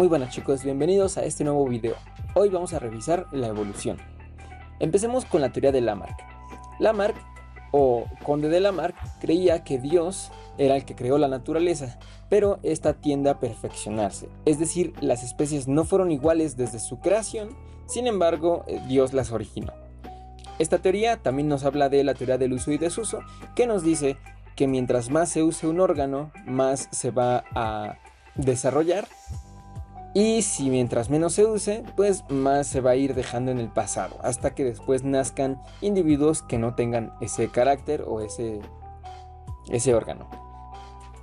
Muy buenas chicos, bienvenidos a este nuevo video. Hoy vamos a revisar la evolución. Empecemos con la teoría de Lamarck. Lamarck, o conde de Lamarck, creía que Dios era el que creó la naturaleza, pero esta tiende a perfeccionarse. Es decir, las especies no fueron iguales desde su creación, sin embargo, Dios las originó. Esta teoría también nos habla de la teoría del uso y desuso, que nos dice que mientras más se use un órgano, más se va a desarrollar. Y si mientras menos se use, pues más se va a ir dejando en el pasado, hasta que después nazcan individuos que no tengan ese carácter o ese órgano.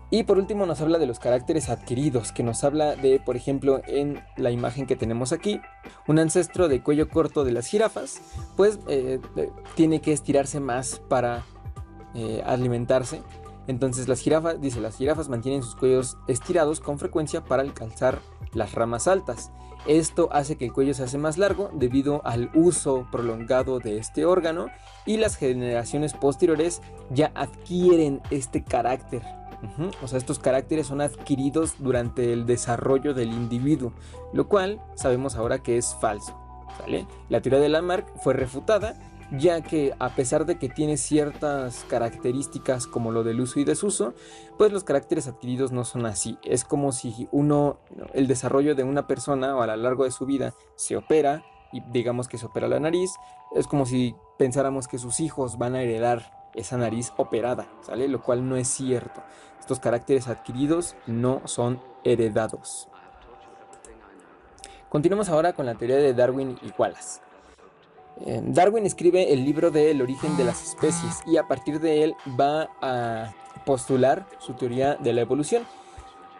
Y por último nos habla de los caracteres adquiridos, que nos habla de, por ejemplo, en la imagen que tenemos aquí, un ancestro de cuello corto de las jirafas, pues tiene que estirarse más para alimentarse. Entonces las jirafas mantienen sus cuellos estirados con frecuencia para alcanzar las ramas altas. Esto hace que el cuello se hace más largo debido al uso prolongado de este órgano, y las generaciones posteriores ya adquieren este carácter. O sea, estos caracteres son adquiridos durante el desarrollo del individuo, lo cual sabemos ahora que es falso, ¿vale? La teoría de Lamarck fue refutada, ya que a pesar de que tiene ciertas características como lo del uso y desuso, pues los caracteres adquiridos no son así. Es como si el desarrollo de una persona o a lo largo de su vida se opera, y digamos que se opera la nariz, es como si pensáramos que sus hijos van a heredar esa nariz operada, ¿sale? Lo cual no es cierto. Estos caracteres adquiridos no son heredados. Continuamos ahora con la teoría de Darwin y Wallace. Darwin escribe el libro de El origen de las especies, y a partir de él va a postular su teoría de la evolución.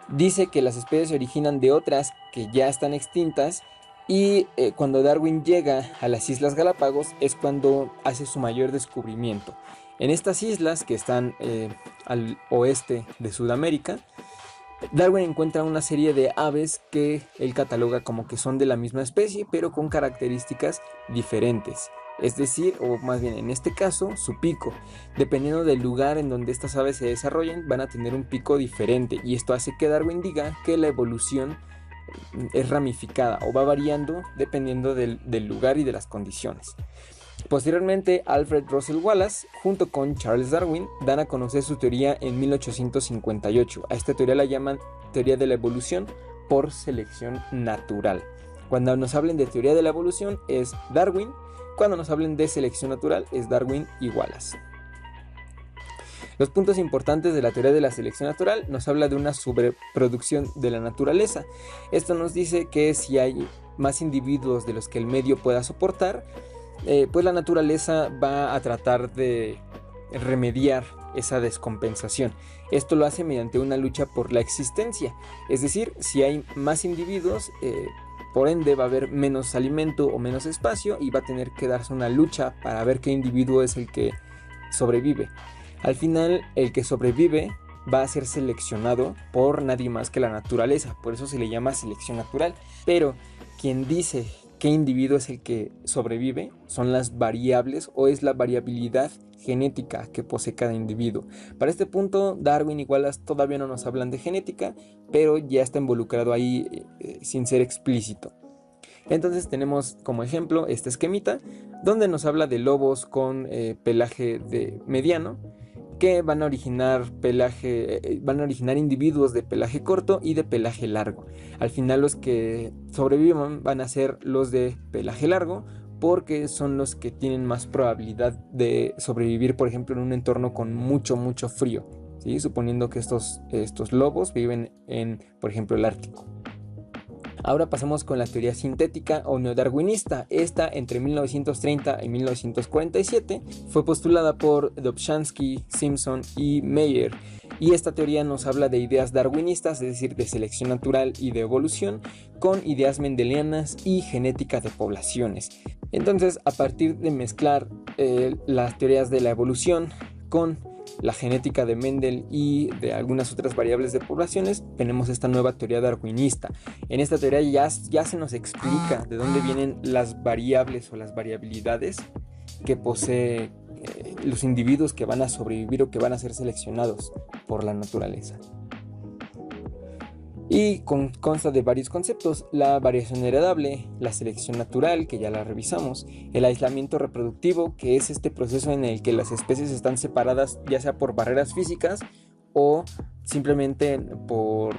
Dice que las especies se originan de otras que ya están extintas, y cuando Darwin llega a las Islas Galápagos es cuando hace su mayor descubrimiento. En estas islas, que están al oeste de Sudamérica, Darwin encuentra una serie de aves que él cataloga como que son de la misma especie, pero con características diferentes. Es decir, o más bien en este caso, su pico. Dependiendo del lugar en donde estas aves se desarrollen, van a tener un pico diferente, y esto hace que Darwin diga que la evolución es ramificada o va variando dependiendo del lugar y de las condiciones. Posteriormente, Alfred Russel Wallace, junto con Charles Darwin, dan a conocer su teoría en 1858. A esta teoría la llaman teoría de la evolución por selección natural. Cuando nos hablen de teoría de la evolución es Darwin, cuando nos hablen de selección natural es Darwin y Wallace. Los puntos importantes de la teoría de la selección natural nos habla de una sobreproducción de la naturaleza. Esto nos dice que si hay más individuos de los que el medio pueda soportar, pues la naturaleza va a tratar de remediar esa descompensación. Esto lo hace mediante una lucha por la existencia. Es decir, si hay más individuos, por ende va a haber menos alimento o menos espacio, y va a tener que darse una lucha para ver qué individuo es el que sobrevive. Al final, el que sobrevive va a ser seleccionado por nadie más que la naturaleza. Por eso se le llama selección natural. Pero quien dice qué individuo es el que sobrevive son las variables, o es la variabilidad genética que posee cada individuo. Para este punto, Darwin y Wallace todavía no nos hablan de genética, pero ya está involucrado ahí sin ser explícito. Entonces tenemos como ejemplo este esquemita, donde nos habla de lobos con pelaje mediano, que van a originar individuos de pelaje corto y de pelaje largo. Al final los que sobrevivan van a ser los de pelaje largo, porque son los que tienen más probabilidad de sobrevivir, por ejemplo, en un entorno con mucho frío, ¿sí? Suponiendo que estos lobos viven en, por ejemplo, el Ártico. Ahora pasamos con la teoría sintética o neodarwinista. Esta, entre 1930 y 1947, fue postulada por Dobzhansky, Simpson y Meyer. Y esta teoría nos habla de ideas darwinistas, es decir, de selección natural y de evolución, con ideas mendelianas y genética de poblaciones. Entonces, a partir de mezclar las teorías de la evolución con la genética de Mendel y de algunas otras variables de poblaciones, tenemos esta nueva teoría darwinista. En esta teoría ya se nos explica de dónde vienen las variables o las variabilidades que posee los individuos que van a sobrevivir o que van a ser seleccionados por la naturaleza. Y consta de varios conceptos: la variación heredable, la selección natural, que ya la revisamos, el aislamiento reproductivo, que es este proceso en el que las especies están separadas ya sea por barreras físicas o simplemente por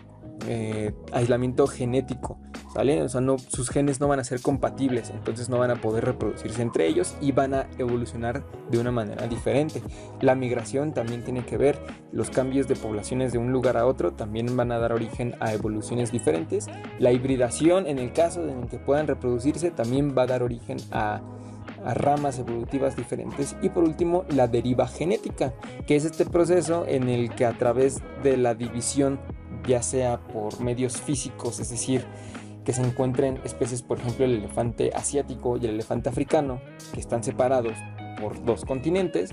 aislamiento genético, ¿sale? O sea, sus genes no van a ser compatibles, entonces no van a poder reproducirse entre ellos y van a evolucionar de una manera diferente. La migración también tiene que ver, los cambios de poblaciones de un lugar a otro también van a dar origen a evoluciones diferentes. La hibridación, en el caso en el que puedan reproducirse, también va a dar origen a ramas evolutivas diferentes. Y por último, la deriva genética, que es este proceso en el que a través de la división, ya sea por medios físicos, es decir, que se encuentren especies, por ejemplo el elefante asiático y el elefante africano, que están separados por 2 continentes,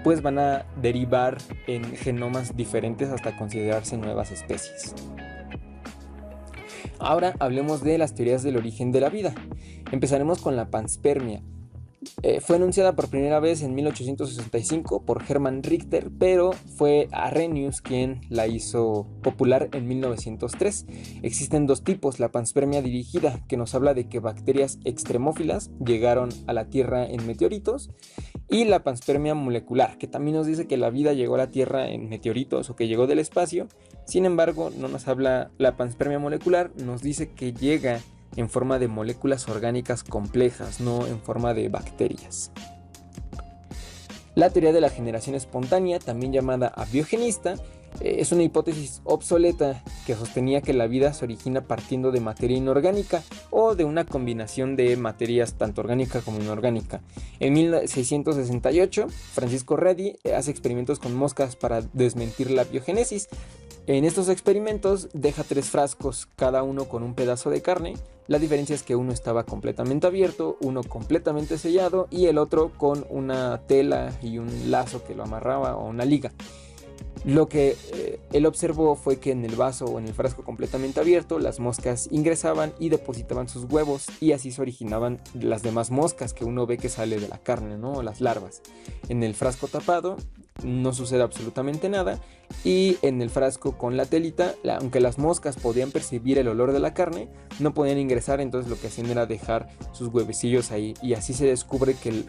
pues van a derivar en genomas diferentes hasta considerarse nuevas especies. Ahora hablemos de las teorías del origen de la vida. Empezaremos con la panspermia. Fue enunciada por primera vez en 1865 por Hermann Richter, pero fue Arrhenius quien la hizo popular en 1903. Existen 2 tipos: la panspermia dirigida, que nos habla de que bacterias extremófilas llegaron a la Tierra en meteoritos, y la panspermia molecular, que también nos dice que la vida llegó a la Tierra en meteoritos o que llegó del espacio. Sin embargo, no nos habla la panspermia molecular, nos dice que llega en forma de moléculas orgánicas complejas, no en forma de bacterias. La teoría de la generación espontánea, también llamada abiogenista, es una hipótesis obsoleta que sostenía que la vida se origina partiendo de materia inorgánica o de una combinación de materias tanto orgánica como inorgánica. En 1668, Francisco Redi hace experimentos con moscas para desmentir la biogénesis. En estos experimentos deja 3 frascos, cada uno con un pedazo de carne. La diferencia es que uno estaba completamente abierto, uno completamente sellado y el otro con una tela y un lazo que lo amarraba, o una liga. Lo que él observó fue que en el vaso o en el frasco completamente abierto, las moscas ingresaban y depositaban sus huevos, y así se originaban las demás moscas que uno ve que sale de la carne, ¿no? Las larvas. En el frasco tapado no sucede absolutamente nada, y en el frasco con la telita, aunque las moscas podían percibir el olor de la carne, no podían ingresar, entonces lo que hacían era dejar sus huevecillos ahí, y así se descubre que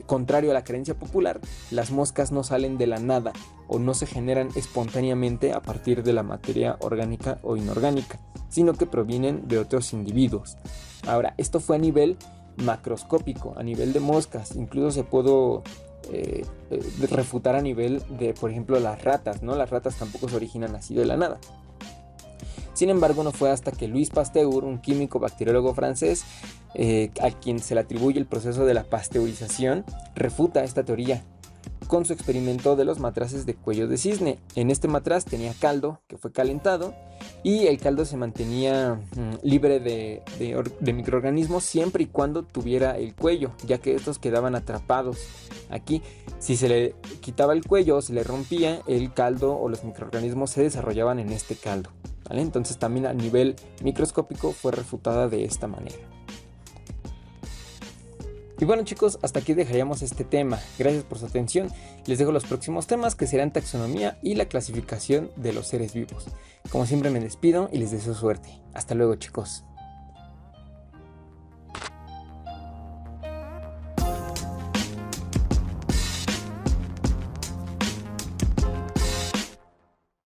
contrario a la creencia popular, las moscas no salen de la nada o no se generan espontáneamente a partir de la materia orgánica o inorgánica, sino que provienen de otros individuos. Ahora, esto fue a nivel macroscópico, a nivel de moscas. Incluso se pudo refutar a nivel de, por ejemplo, las ratas, ¿no? Las ratas tampoco se originan así de la nada. Sin embargo, no fue hasta que Louis Pasteur, un químico bacteriólogo francés, a quien se le atribuye el proceso de la pasteurización, refuta esta teoría con su experimento de los matraces de cuello de cisne. En este matraz tenía caldo que fue calentado, y el caldo se mantenía libre de microorganismos siempre y cuando tuviera el cuello, ya que estos quedaban atrapados aquí. Si se le quitaba el cuello o se le rompía, el caldo o los microorganismos se desarrollaban en este caldo, ¿vale? Entonces también a nivel microscópico fue refutada de esta manera. Y bueno, chicos, hasta aquí dejaríamos este tema. Gracias por su atención. Les dejo los próximos temas, que serán taxonomía y la clasificación de los seres vivos. Como siempre, me despido y les deseo suerte. Hasta luego, chicos.